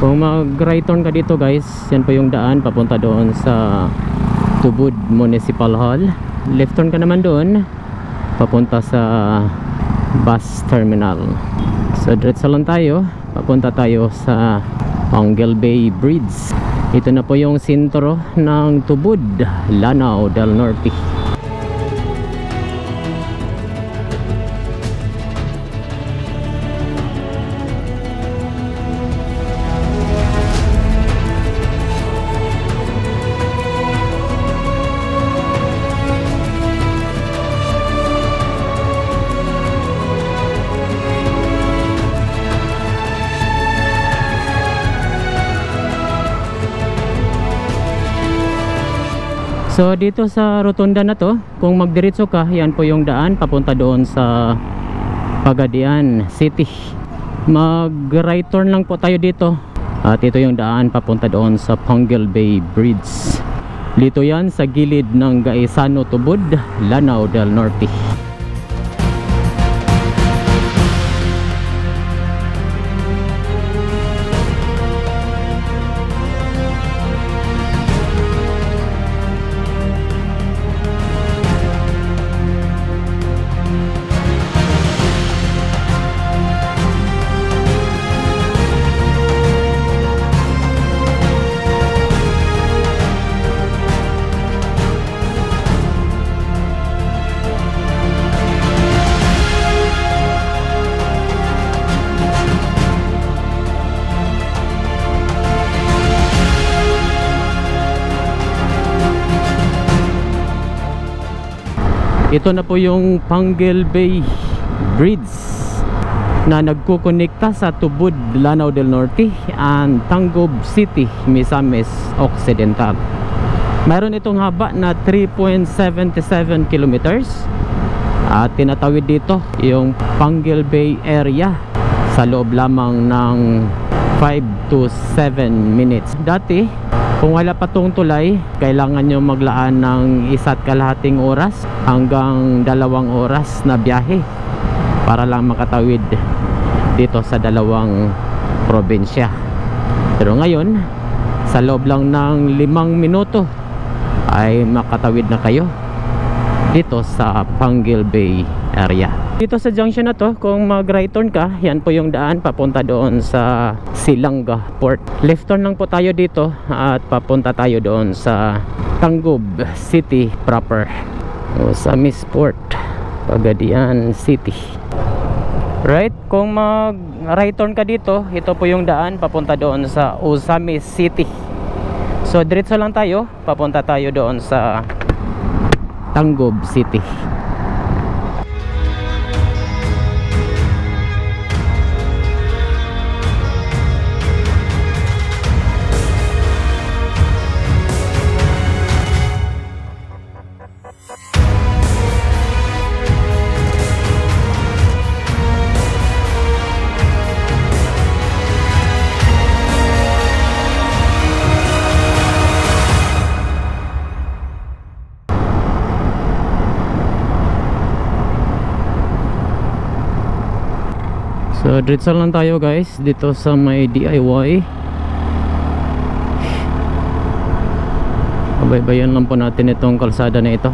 Kung mag-right turn ka dito guys, yan po yung daan papunta doon sa Tubod Municipal Hall. Left turn ka naman doon papunta sa bus terminal. So diretso lang tayo, papunta tayo sa Panguil Bay Bridge. Ito na po yung sentro ng Tubod, Lanao del Norte. So dito sa rotunda na to, kung magdiretso ka, yan po yung daan papunta doon sa Pagadian City. Mag-right turn lang po tayo dito. At ito yung daan papunta doon sa Panguil Bay Bridge. Dito yan sa gilid ng Gaisano Tubod, Lanao del Norte. Ito na po yung Panguil Bay Bridge na nagkukonekta sa Tubod, Lanao del Norte and Tangub City, Misamis Occidental. Mayroon itong haba na 3.77 kilometers at tinatawid dito yung Panguil Bay area sa loob lamang ng 5 to 7 minutes. Dati kung wala pa tong tulay, kailangan nyo maglaan ng 1.5 oras hanggang 2 oras na biyahe para lang makatawid dito sa dalawang probinsya. Pero ngayon, sa loob lang ng 5 minuto ay makatawid na kayo dito sa Panguil Bay area. Dito sa junction na to, kung mag-right turn ka, yan po yung daan papunta doon sa Silanga Port. Left turn lang po tayo dito at papunta tayo doon sa Tangub City proper, o sa Misport, Pagadian City. Right, kung mag-right turn ka dito, ito po yung daan papunta doon sa Osamis City. So diretso lang tayo, papunta tayo doon sa Tangub City. So diretso lang tayo guys dito sa may DIY. Baybayan lang po natin itong kalsada na ito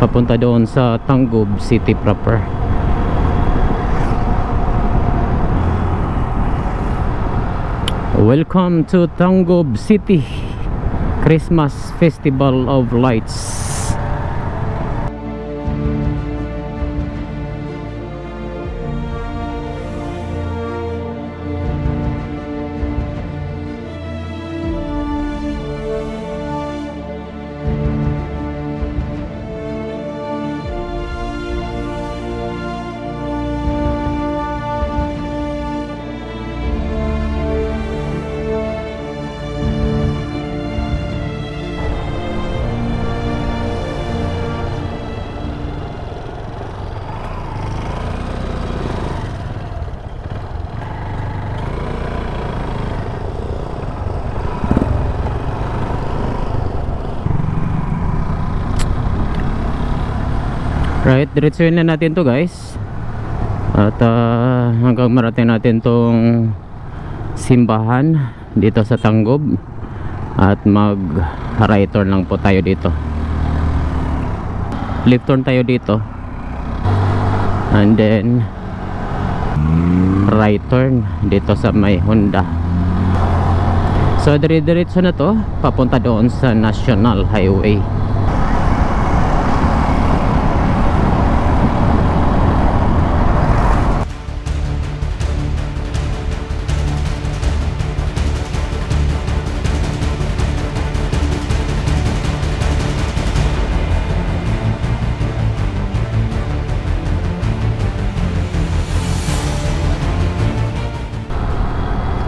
papunta doon sa Tangub City proper. Welcome to Tangub City Christmas Festival of Lights. Right, diretsuhin na natin to guys. At hanggang marating natin tong simbahan dito sa Tanggob at mag right turn lang po tayo dito. Left turn tayo dito and then right turn dito sa may Honda. So dire-diretso na to papunta doon sa National Highway.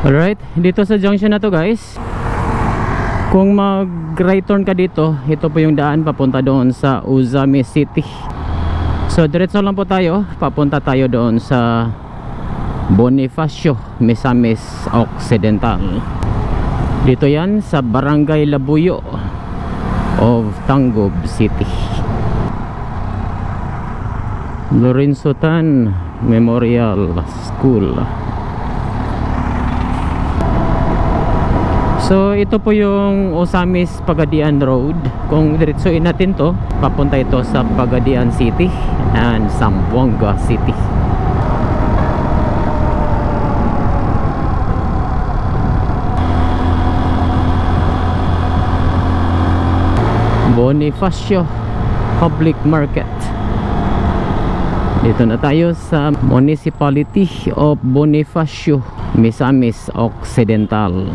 Alright, dito sa junction na to guys, kung mag right turn ka dito, ito po yung daan papunta doon sa Uzami City. So diretso lang po tayo, papunta tayo doon sa Bonifacio, Misamis Occidental. Dito yan sa Barangay Labuyo of Tanggob City. Lorenzo Tan Memorial School. So ito po yung Osamis Pagadian Road. Kung diretsuin natin to, papunta ito sa Pagadian City and Zamboanga City. Bonifacio Public Market. Dito na tayo sa Municipality of Bonifacio, Misamis Occidental.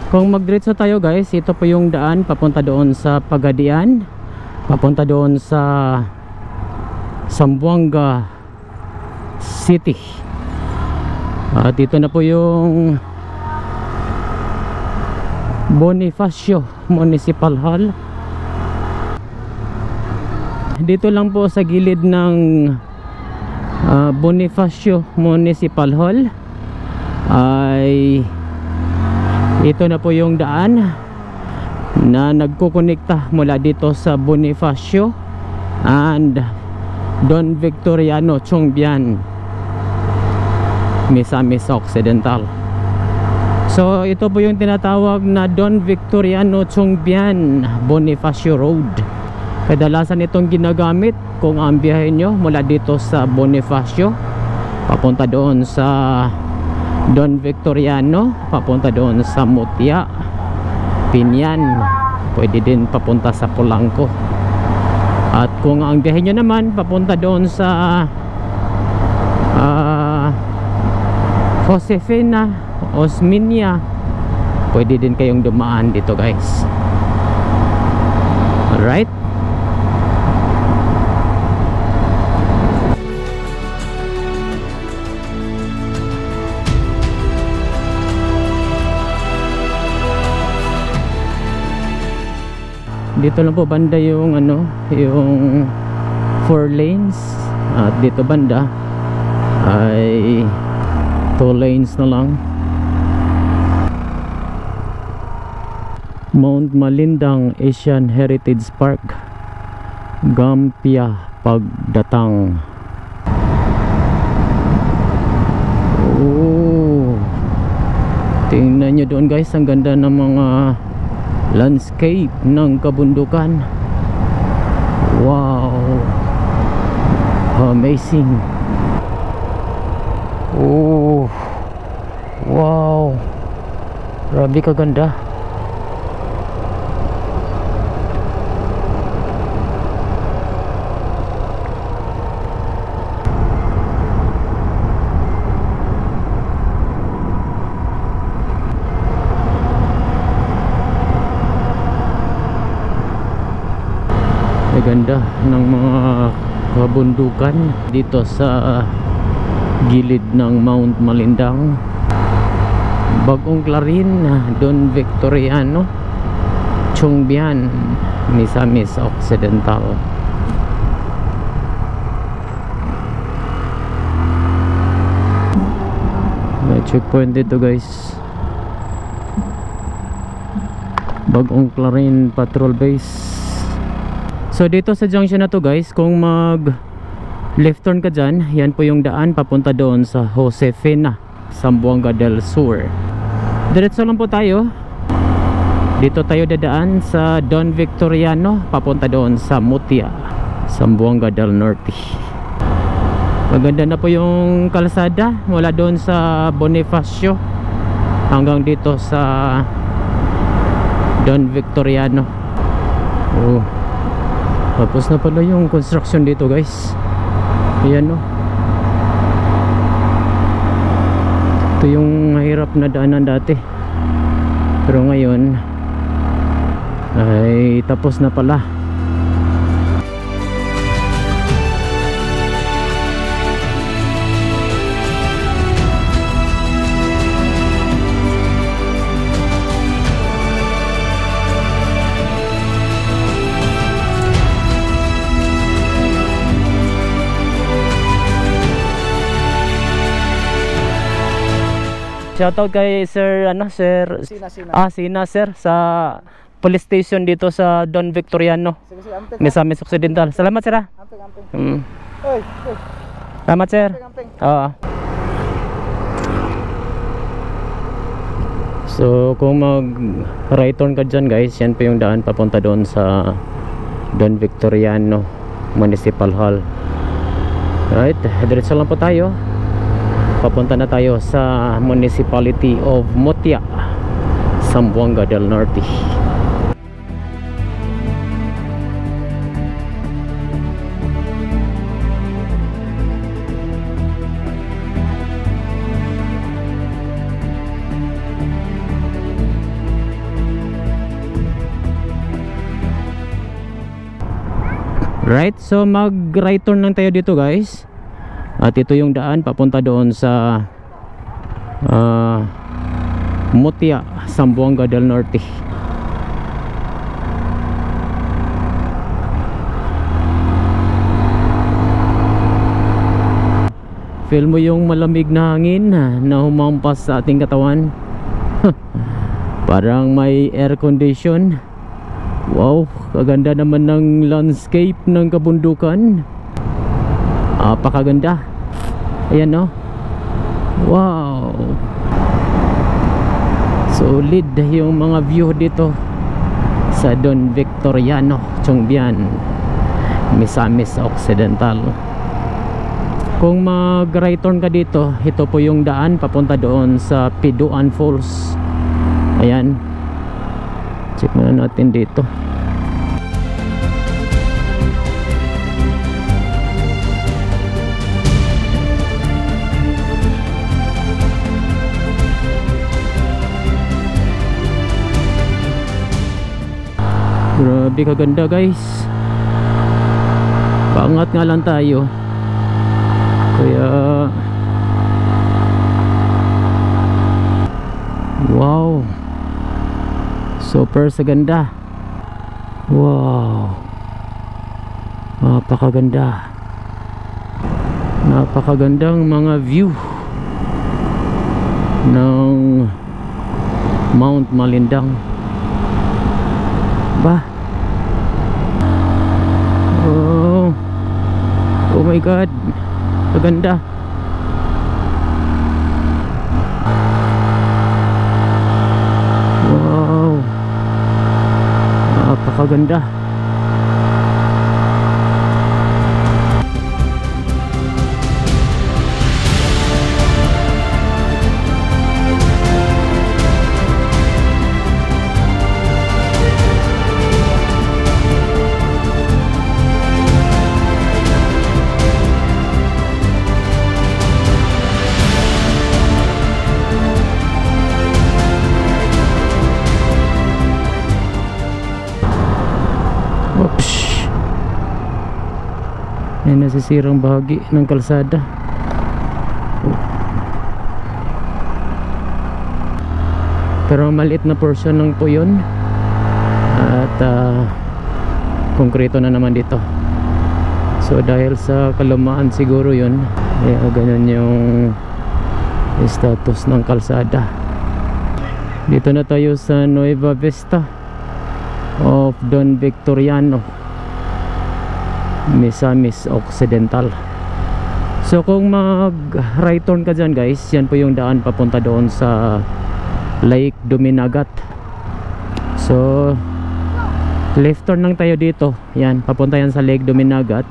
Kung magdiretso tayo guys, ito po yung daan papunta doon sa Pagadian, papunta doon sa Zamboanga City. At dito na po yung Bonifacio Municipal Hall. Dito lang po sa gilid ng Bonifacio Municipal Hall ay ito na po yung daan na nagkukonekta mula dito sa Bonifacio and Don Victoriano Chongbian, Misamis Occidental. So ito po yung tinatawag na Don Victoriano Chongbian Bonifacio Road. Kadalasan itong ginagamit kung ang biyahe nyo mula dito sa Bonifacio papunta doon sa Don Victoriano, papunta doon sa Mutya, Pinyan, pwede din papunta sa Polanco. At kung ang biyahe nyo naman papunta doon sa Josefina, Osminia, pwede din kayong dumaan dito guys. Alright, dito lang po banda yung yung 4 lanes at dito banda ay 2 lanes na lang. Mount Malindang Asian Heritage Park, Gampia pagdatang. Oh, tingnan nyo doon guys, ang ganda ng mga landscape ng kabundukan. Wow, amazing. Oh, wow, grabe kaganda. Ganda ng mga kabundukan dito sa gilid ng Mount Malindang, Bagong Clarin, Don Victoriano Chongbian Misamis Occidental. May checkpoint dito guys. Bagong Clarin Patrol Base. So dito sa junction na to guys, kung mag left turn ka dyan, yan po yung daan papunta doon sa Josefina, Zamboanga del Sur. Diretso lang po tayo. Dito tayo dadaan sa Don Victoriano papunta doon sa Mutia, Zamboanga del Norte. Maganda na po yung kalsada mula doon sa Bonifacio hanggang dito sa Don Victoriano. Oh, tapos na pala yung construction dito guys. Ayan no. Ito yung mahirap na daanan dati, pero ngayon ay tapos na pala. Shoutout kay Sir Sir Sina sir sa police station dito sa Don Victoriano, Misamis Occidental. Salamat sir. Salamat sir. Oo. So kung mag right turn ka dyan guys, yan po yung daan papunta doon sa Don Victoriano Municipal Hall. Right, diretso lang po tayo. Papunta na tayo sa Municipality of Mutia, Zamboanga del Norte. Right, so mag right turn lang tayo dito guys. At ito yung daan papunta doon sa Mutia, Zamboanga del Norte. Feel mo yung malamig na hangin na humampas sa ating katawan. Parang may air condition. Wow, kaganda naman ng landscape ng kabundukan. Apakaganda. Ayan no. Wow, solid yung mga view dito sa Don Victoriano, Chongbian, Misamis Occidental. Kung mag right turn ka dito, ito po yung daan papunta doon sa Piduan Falls. Ayan, check na natin dito. Grabe kaganda guys. Paangat nga lang tayo. Kaya wow, super sa ganda. Wow, napakaganda. Napakagandang mga view ng Mount Malindang. Ba? Oh my god, kaganda. Wow, napakaganda. May nasisirang bahagi ng kalsada. Pero maliit na portion lang po yun. At Konkreto na naman dito. So dahil sa kalumaan siguro yun, ganun yung status ng kalsada. Dito na tayo sa Nueva Vista of Don Victoriano, Misamis Occidental. So kung mag right turn ka dyan guys, yan po yung daan papunta doon sa Lake Duminagat. So left turn lang tayo dito, yan, papunta yan sa Lake Duminagat.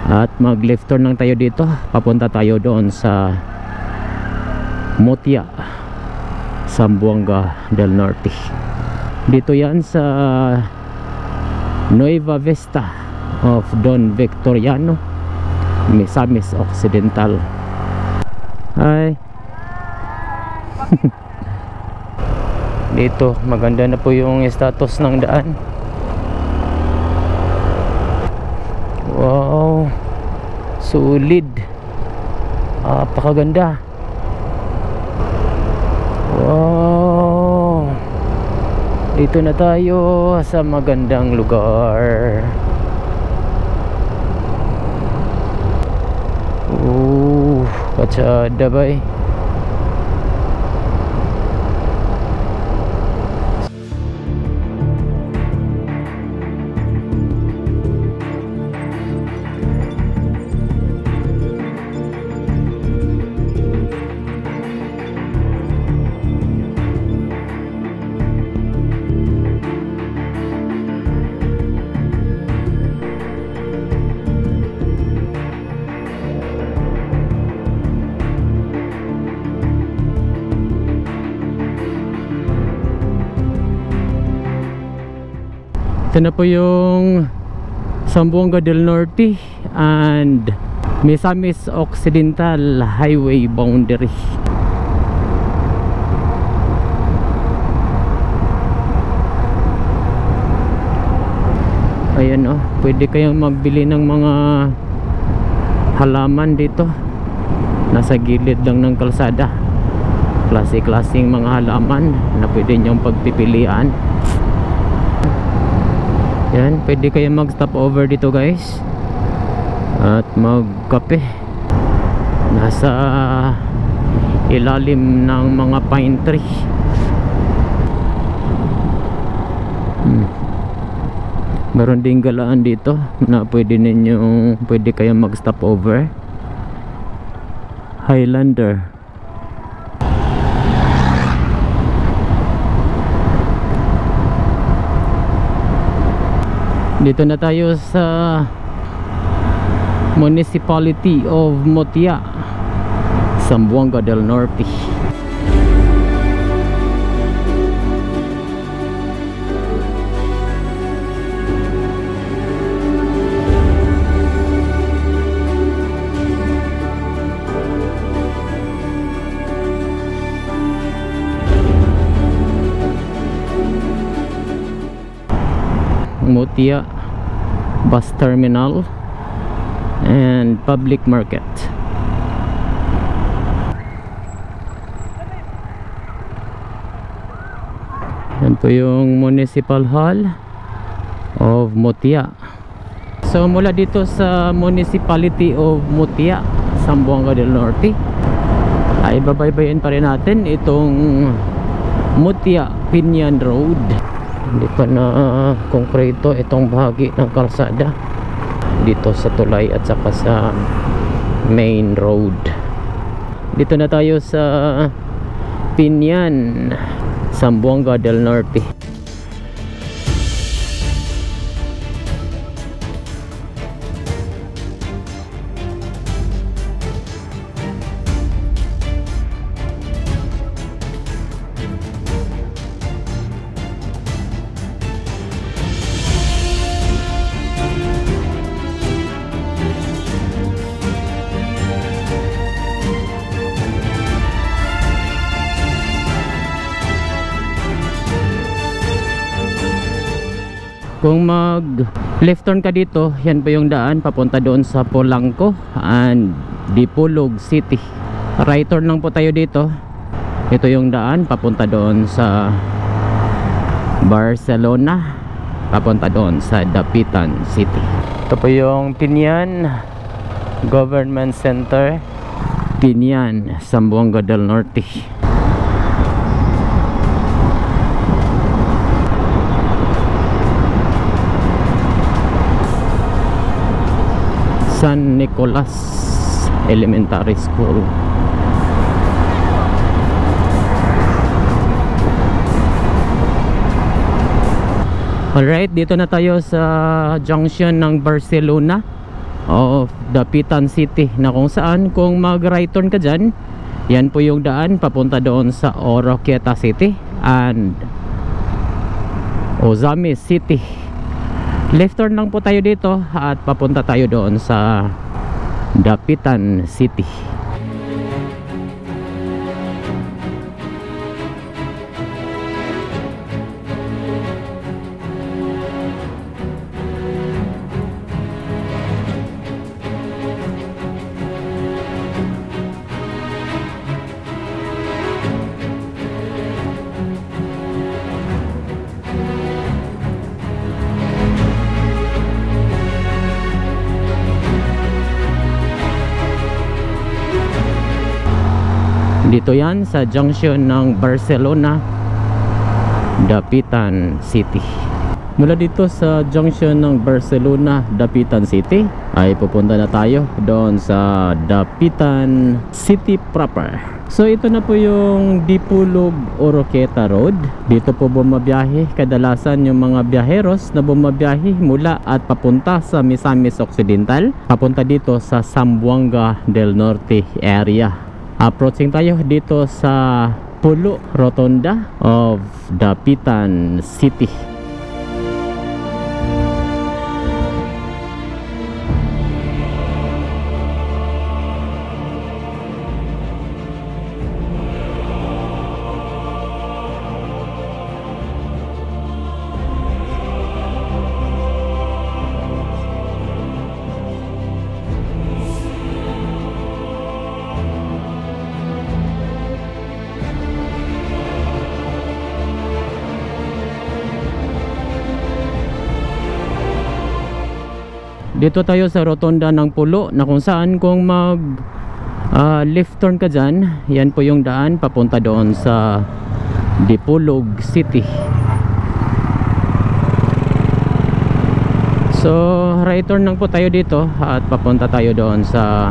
At mag left turn lang tayo dito, papunta tayo doon sa Mutya, Zamboanga del Norte. Dito yan sa Nueva Vista of Don Victoriano, Misamis Occidental. Hi. Dito maganda na po yung status ng daan. Wow, solid, napakaganda. Wow, dito na tayo sa magandang lugar. Katsada ba eh. Ito na po yung Zamboanga del Norte and Misamis Occidental highway boundary. Ayan oh, pwede kayong magbili ng mga halaman dito. Nasa gilid lang ng kalsada. Klase-klaseng mga halaman na pwede nyong pagpipilian. Yan, pwede kayo mag stop over dito guys at magkape nasa ilalim ng mga pine tree. Meron ding galaan dito na pwede kayo mag stop over. Highlander. Dito na tayo sa Municipality of Mutya, Zamboanga del Norte. Mutya Bus Terminal and Public Market. Yan po yung Municipal Hall of Mutya. So mula dito sa Municipality of Mutya, Zamboanga del Norte, ay babaybayin pa rin natin itong Mutya Pinyan Road. Hindi pa na konkreto itong bahagi ng kalsada dito sa tulay at saka sa main road. Dito na tayo sa Pinyan, Zamboanga del Norte. Kung mag left turn ka dito, yan po yung daan papunta doon sa Polanco and Dipolog City. Right turn lang po tayo dito. Ito yung daan papunta doon sa Barcelona papunta doon sa Dapitan City. Ito po yung Pinyan Government Center, Pinyan, Zamboanga del Norte. San Nicolas Elementary School. Alright, dito na tayo sa junction ng Barcelona of Dapitan City, na kung saan kung mag right turn ka dyan, yan po yung daan papunta doon sa Oroquieta City and Ozamis City. Left turn lang po tayo dito at papunta tayo doon sa Dapitan City. Dito yan sa junction ng Barcelona Dapitan City. Mula dito sa junction ng Barcelona Dapitan City ay pupunta na tayo doon sa Dapitan City proper. So ito na po yung Dipolog Oroquieta Road. Dito po bumabiyahe kadalasan yung mga biyaheros na bumabiyahe mula at papunta sa Misamis Occidental, papunta dito sa Zamboanga del Norte area. Approaching tayo dito sa Pulo Rotonda of Dapitan City. Dito tayo sa rotonda ng Pulo, na kung saan kung mag left turn ka dyan, yan po yung daan papunta doon sa Dipolog City. So right turn lang po tayo dito at papunta tayo doon sa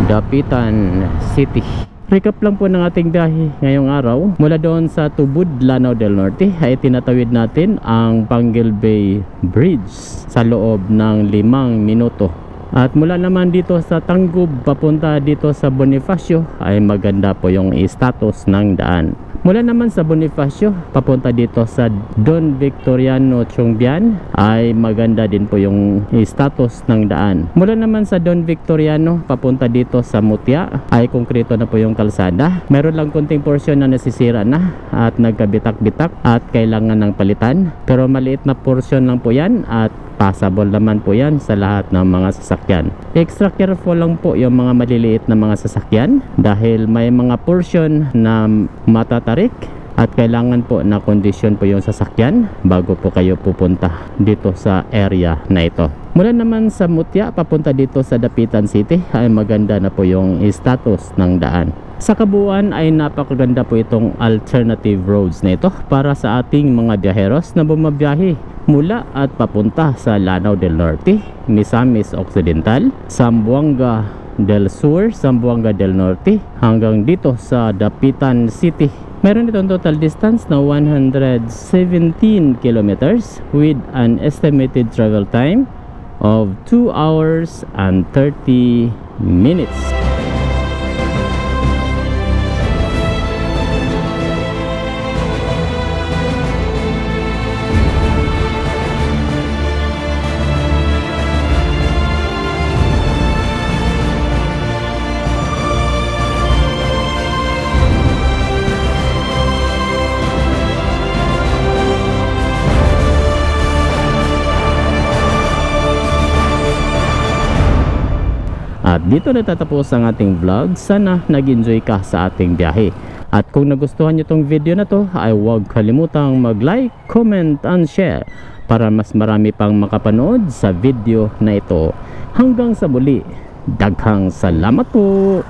Dapitan City. Recap lang po ng ating biyahe ngayong araw. Mula doon sa Tubod, Lanao del Norte ay tinatawid natin ang Panguil Bay Bridge sa loob ng 5 minuto. At mula naman dito sa Tangub papunta dito sa Bonifacio ay maganda po yung status ng daan. Mula naman sa Bonifacio papunta dito sa Don Victoriano Chongbian ay maganda din po yung status ng daan. Mula naman sa Don Victoriano papunta dito sa Mutia ay konkreto na po yung kalsada. Meron lang konting portion na nasisira na at nagkabitak-bitak at kailangan ng palitan, pero maliit na portion lang po yan at passable naman po yan sa lahat ng mga sasakyan. Extra careful lang po yung mga maliliit na mga sasakyan dahil may mga portion na matatarik at kailangan po na kondisyon po yung sasakyan bago po kayo pupunta dito sa area na ito. Mula naman sa Mutia papunta dito sa Dapitan City ay maganda na po yung status ng daan. Sa kabuuan ay napakaganda po itong alternative roads na ito para sa ating mga biyaheros na bumabiyahe mula at papunta sa Lanao del Norte, Misamis Occidental, Zamboanga del Sur, Zamboanga del Norte hanggang dito sa Dapitan City. Meron itong total distance na 117 kilometers with an estimated travel time of 2 hours and 30 minutes. At dito natatapos ang ating vlog. Sana nag-enjoy ka sa ating biyahe. At kung nagustuhan nyo tong video na to ay huwag kalimutang mag-like, comment, and share para mas marami pang makapanood sa video na ito. Hanggang sa muli, daghang salamat po.